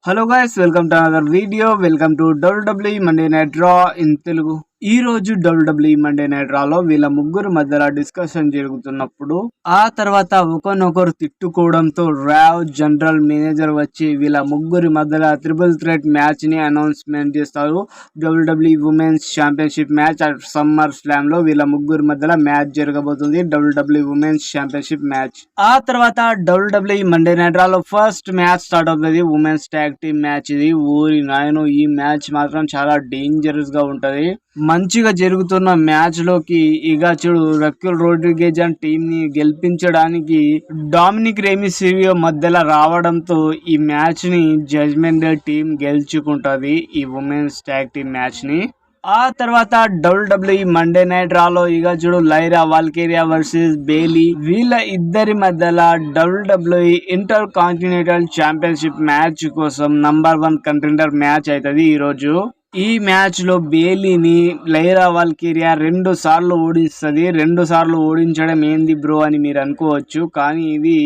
Hello guys, welcome to another video. Welcome to WWE Monday night రా in Telugu. ఈ రోజు WWE Monday night రాలో వీళ్ళ ముగ్గురు మధ్యలో డిస్కషన్ జరుగుతున్నప్పుడు ఆ తర్వాత ఒకరినొకరు తిట్టుకోవడంతో రావ్ జనరల్ మేనేజర్ వచ్చి వీళ్ళ ముగ్గురి మధ్యలో ట్రిపుల్ థ్రెట్ మ్యాచ్ ని అనౌన్స్మెంట్ చేస్తారు. WWE women's championship match summer slam లో వీళ్ళ ముగ్గురి మధ్యలో మ్యాచ్ జరగబోతుంది. WWE women's championship match. ఆ తర్వాత WWE మండే నైట్ రాలో ఫస్ట్ మ్యాచ్ స్టార్ట్ అవుతుంది. Women's tag team match. ఇది ఊరి నాయను, ఈ మ్యాచ్ మాత్రం చాలా డేంజరస్ గా ఉంటది. మంచిగా జరుగుతున్న మ్యాచ్ లోకి ఇక చూడు రకుల్ రోడ్రిగేజ్ అండ్ టీమ్ ని గెలిపించడానికి డామినిక్ రెమిసిరియో మధ్యలో రావడంతో ఈ మ్యాచ్ ని జడ్జ్మెంట్ డే టీం గెలుచుకుంటది, ఈ ఉమెన్స్ ట్యాగ్ టీమ్ మ్యాచ్ ని. ఆ తర్వాత WWE మండే నైట్ రాలో ఇక చూడు లైరా వాల్కేరియా వర్సెస్ బేలీ, వీళ్ళ ఇద్దరి మధ్యలో WWE inter continental championship match కోసం నంబర్ 1 కంటెండర్ మ్యాచ్ అవుతుంది ఈ రోజు. ఈ మ్యాచ్ లో బేలీని లైరా వాల్కేరియా 2 సార్లు ఓడిస్తుంది. 2 సార్లు ఓడించడం ఏంది బ్రో అని మీరు అనుకోవచ్చు, కానీ ఇది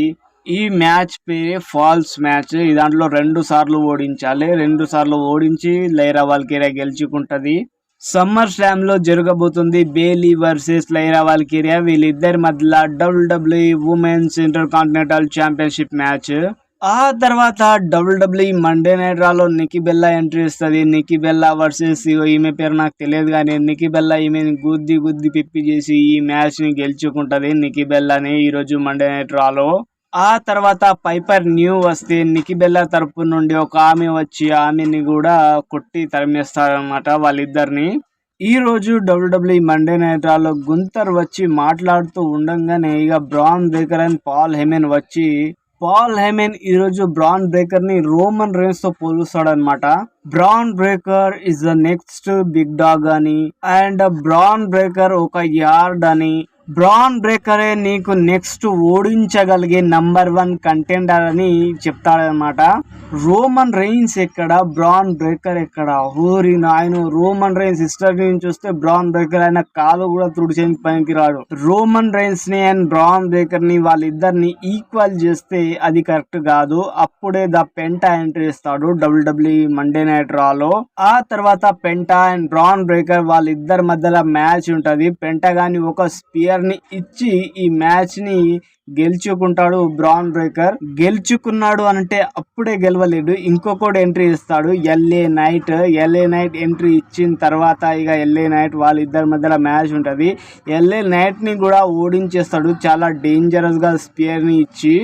ఈ మ్యాచ్ పేరే ఫాల్స్ మ్యాచ్. దాంట్లో 2 సార్లు ఓడించాలి. 2 సార్లు ఓడించి లైరా వాల్కేరియా గెలుచుకుంటది. సమ్మర్ స్లామ్ లో జరగబోతుంది బేలీ వర్సెస్ లైరా వాల్కేరియా, వీళ్ళిద్దరి మధ్యలో WWE women's intercontinental championship match. ఆ తర్వాత WWE మండే నైట్ రాలో నికీ బెల్లా ఎంట్రీ ఇస్తుంది. నికీ బెల్లా వర్సెస్ ఈమె పేరు నాకు తెలియదు, కానీ నికీ బెల్లా ఈమెని గుద్ది పిప్పి చేసి ఈ మ్యాచ్ ని గెలుచుకుంటది నికీ బెల్లాని ఈ రోజు మండే నైట్ రాలో. ఆ తర్వాత పైపర్ న్యూ వస్తే నికీ బెల్లా తరపు నుండి ఒక ఆమె వచ్చి ఆమెని కూడా కొట్టి తరిమేస్తారనమాట వాళ్ళిద్దరిని. ఈ రోజు WWE మండే నైట్ రాలో గుంతర్ వచ్చి మాట్లాడుతూ ఉండగానే ఇక Bron Breakker and Paul Heyman వచ్చి ఈ రోజు బ్రాన్ బ్రేకర్ ని రోమన్ రేన్స్ తో పోలుస్తాడు అనమాట. Bron Breakker is the next big dog అని, అండ్ బ్రాన్ బ్రేకర్ ఒక యార్డ్ అని, బ్రాన్ బ్రేకరే నీకు నెక్స్ట్ ఓడించగలిగే నంబర్ 1 కంటెండర్ అని చెప్తాడనమాట. రోమన్ రెయిన్స్ ఎక్కడ, బ్రాన్ బ్రేకర్ ఎక్కడ? ఊరి నాయను, రోమన్ రెయిన్స్ హిస్టరీ నుంచి చూస్తే బ్రాన్ బ్రేకర్ ఆయన కాలు కూడా తుడిచేందుకు పనికిరాడు. రోమన్ రెయిన్స్ ని అండ్ బ్రాన్ బ్రేకర్ ని వాళ్ళిద్దరిని ఈక్వల్ చేస్తే అది కరెక్ట్ కాదు. అప్పుడే ద పెంటా ఎంట్రీ ఇస్తాడు WWE మండే నైట్ రాలో. ఆ తర్వాత పెంటా అండ్ బ్రాన్ బ్రేకర్ వాళ్ళిద్దరి మధ్యలో మ్యాచ్ ఉంటది. పెంటా గాని ఒక స్పియర్ ని ఇచ్చి ఈ మ్యాచ్ ని గెలుచుకుంటాడు బ్రాన్ బ్రేకర్. గెలుచుకున్నాడు అంటే అప్పుడే గెలవలేడు, ఇంకొకటి ఎంట్రీ ఇస్తాడు ఎల్ఏ నైట్. ఎంట్రీ ఇచ్చిన తర్వాత ఇక ఎల్ఏ నైట్ వాళ్ళిద్దరి మధ్యలో మ్యాచ్ ఉంటది. ఎల్ఏ నైట్ ని కూడా ఓడించేస్తాడు చాలా డేంజరస్ గా స్పియర్ ని ఇచ్చి.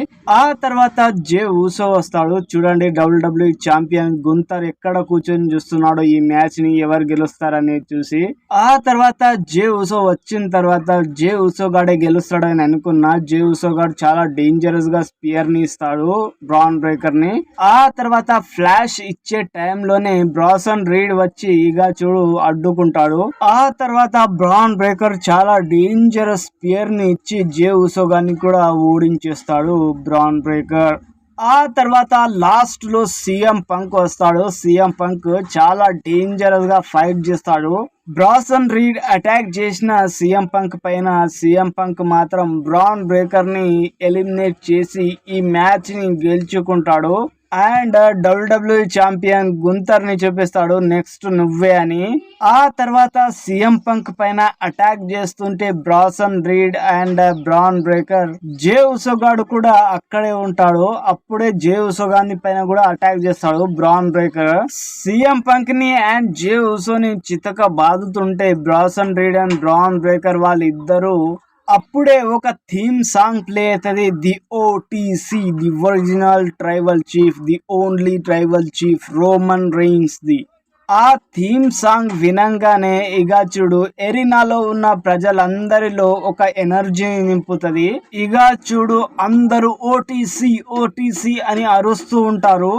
ఆ తర్వాత జే ఊసో వస్తాడు. చూడండి WWE ఛాంపియన్ గుంతర్ ఎక్కడ కూర్చొని చూస్తున్నాడో ఈ మ్యాచ్ ని ఎవరు గెలుస్తారనేది చూసి. ఆ తర్వాత జే ఊసో వచ్చిన తర్వాత జే ఊసో గాడే గెలుస్తాడని అనుకున్నా. జే ఊసో గాడు చాలా డేంజరస్ గా స్పియర్ ని ఇస్తాడు బ్రాన్ బ్రేకర్ ని. ఆ తర్వాత ఫ్లాష్ ఇచ్చే టైంలోనే బ్రాసన్ రీడ్ వచ్చి ఇక చూడు అడ్డుకుంటాడు. ఆ తర్వాత బ్రాన్ బ్రేకర్ చాలా డేంజరస్ స్పియర్ ని ఇచ్చి జే ఊసో గాని కూడా ఓడించేస్తాడు బ్రాన్ బ్రేకర్. ఆ తర్వాత లాస్ట్ లో సీఎం పంక్ వస్తాడు. సీఎం పంక్ చాలా డేంజరస్ గా ఫైట్ చేస్తాడు. బ్రాసన్ రీడ్ అటాక్ చేసిన సీఎం పంక్ పైన సీఎం పంక్ మాత్రం బ్రాన్ బ్రేకర్ ని ఎలిమినేట్ చేసి ఈ మ్యాచ్ ని గెలుచుకుంటాడు. అండ్ WWE ఛాంపియన్ గుంతర్ ని చూపిస్తాడు నెక్స్ట్ నువ్వే అని. ఆ తర్వాత సీఎం పంక్ పైన అటాక్ చేస్తుంటే బ్రాసన్ రీడ్ అండ్ బ్రాన్ బ్రేకర్ జే ఉసోగాడు కూడా అక్కడే ఉంటాడు. అప్పుడే జే ఉసోగాని పైన కూడా అటాక్ చేస్తాడు బ్రాన్ బ్రేకర్. సీఎం పంక్ ని అండ్ జే ఉసోని చితక బాదుతుంటే బ్రాసన్ రీడ్ అండ్ బ్రాన్ బ్రేకర్ వాళ్ళిద్దరూ అప్పుడే ఒక థీమ్ సాంగ్ ప్లే అవుతుంది. The OTC, the original tribal chief, the only tribal chief Roman rains the. ఆ థీమ్ సాంగ్ వినంగానే ఇక చూడు ఎరీనాలో ఉన్న ప్రజలందరిలో ఒక ఎనర్జీని నింపుతుంది. ఇక చూడు అందరూ ఓటీసీ అని అరుస్తూ ఉంటారు.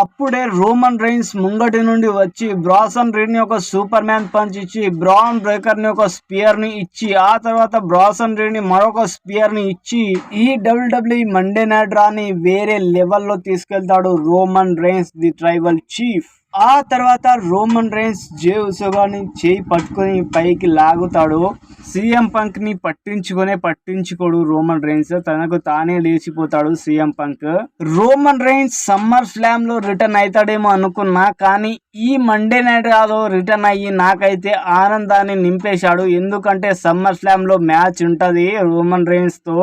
అప్పుడే రోమన్ రెయిన్స్ ముంగటి నుండి వచ్చి బ్రాసన్ రీడ్ ని ఒక సూపర్ మ్యాన్ పంచ్ ఇచ్చి బ్రాన్ బ్రేకర్ ని ఒక స్పియర్ ని ఇచ్చి ఆ తర్వాత బ్రాసన్ రీడ్ ని మరొక స్పియర్ ని ఇచ్చి ఈ WWE మండే నైట్ రాని వేరే లెవెల్లో తీసుకెళ్తాడు Roman rains the tribal chief. ఆ తర్వాత రోమన్ రైన్స్ జే ఉసోగాని చేయి పట్టుకొని పైకి లాగుతాడు. సీఎం పంక్ ని పట్టించుకోడు రోమన్ రైన్స్, తనకు తానే లేచిపోతాడు CM Punk. Roman Reigns summer slam లో రిటర్న్ అవుతాడేమో అనుకున్నా, కానీ ఈ మండే నైట్ రాలో రిటర్న్ అయ్యి నాకైతే ఆనందాన్ని నింపేశాడు. ఎందుకంటే సమ్మర్ స్లామ్ లో మ్యాచ్ ఉంటది రోమన్ రైన్స్ తో,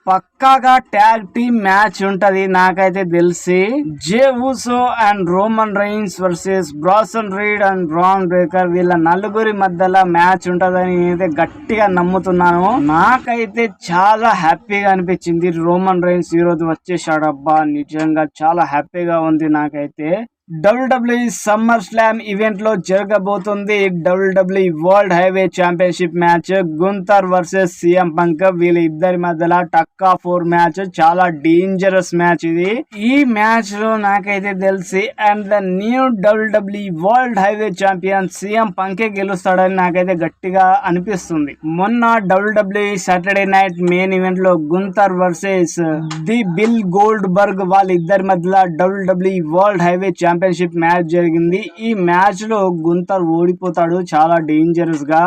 పక్కాగా ట్యాగ్ టీమ్ మ్యాచ్ ఉంటది నాకైతే తెలిసి. Jey Uso and Roman Reigns versus Bronson Reed and Bron Breakker, వీళ్ళ నలుగురి మధ్యలో మ్యాచ్ ఉంటదని నేనైతే గట్టిగా నమ్ముతున్నాను. నాకైతే చాలా హ్యాపీగా అనిపించింది రోమన్ రైన్స్ ఈ రోజు వచ్చేసాడు. అబ్బా నిజంగా చాలా హ్యాపీగా ఉంది నాకైతే. WWE సమ్మర్ స్లామ్ ఈవెంట్ లో జరగబోతుంది WWE world heavyweight championship match, Gunther versus CM Punk. వీళ్ళ ఇద్దరి మధ్యలో టక్ ఆఫ్ 4 మ్యాచ్, చాలా డేంజరస్ మ్యాచ్ ఇది. ఈ మ్యాచ్ లో నాకైతే తెలిసి and the new WWE world heavyweight champion CM పంకే గెలుస్తాడని నాకైతే గట్టిగా అనిపిస్తుంది. మొన్న WWE Saturday night main event లో Gunther versus the Bill Goldberg వాళ్ళిద్దరి మధ్యలో WWE world heavyweight championship match జరిగింది. ఈ మ్యాచ్ లో గుంతర్ ఓడిపోతాడు చాలా డేంజరస్ గా.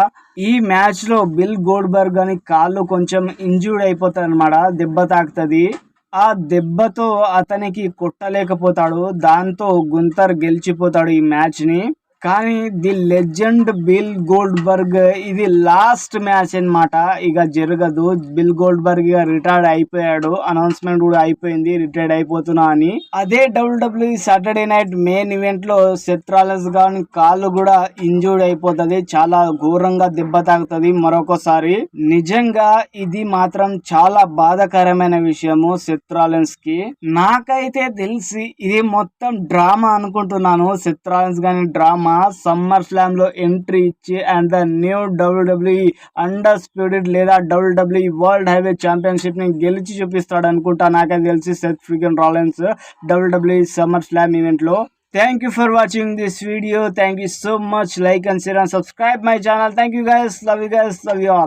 ఈ మ్యాచ్ లో బిల్ గోల్డ్బర్గ్ అని కాళ్ళు కొంచెం ఇంజూర్డ్ అయిపోతాయి అన్నమాట, దెబ్బ తాకుతుంది. ఆ దెబ్బతో అతనికి కొట్టలేకపోతాడు, దాంతో గుంతర్ గెలిచిపోతాడు ఈ మ్యాచ్ ని. కానీ ది లెజెండ్ బిల్ గోల్డ్బర్గ్ ఇది లాస్ట్ మ్యాచ్ అన్నమాట, ఇక జరగదు. బిల్ గోల్డ్బర్గ్ ఇక రిటైర్డ్ అయిపోయాడు, అనౌన్స్మెంట్ కూడా అయిపోయింది రిటైర్డ్ అయిపోతున్నా అని. అదే WWE Saturday night main event లో సెత్ రాలన్స్ గాని కాళ్ళు కూడా ఇంజూర్డ్ అయిపోతుంది, చాలా ఘోరంగా దెబ్బ తాకుతుంది మరొకసారి. నిజంగా ఇది మాత్రం చాలా బాధాకరమైన విషయము సెత్ రాలన్స్ కి. నాకైతే తెలిసి ఇది మొత్తం డ్రామా అనుకుంటున్నాను. సెత్ రాలన్స్ గాని డ్రామా సమ్మర్ స్లామ్ లో ఎంట్రీ ఇచ్చి అండ్ ద న్యూ WWE అండర్స్ప్యూటెడ్ లేదా WWE వరల్డ్ హైవే ఛాంపియన్షిప్ ని గెలిచి చూపిస్తాడు అనుకుంటా నాకైతే తెలిసి Seth Freakin Rollins WWE summer slam event లో. Thank you for watching this video. Thank you so much. Like and share and subscribe my channel. Thank you guys. Love you guys. Love you all.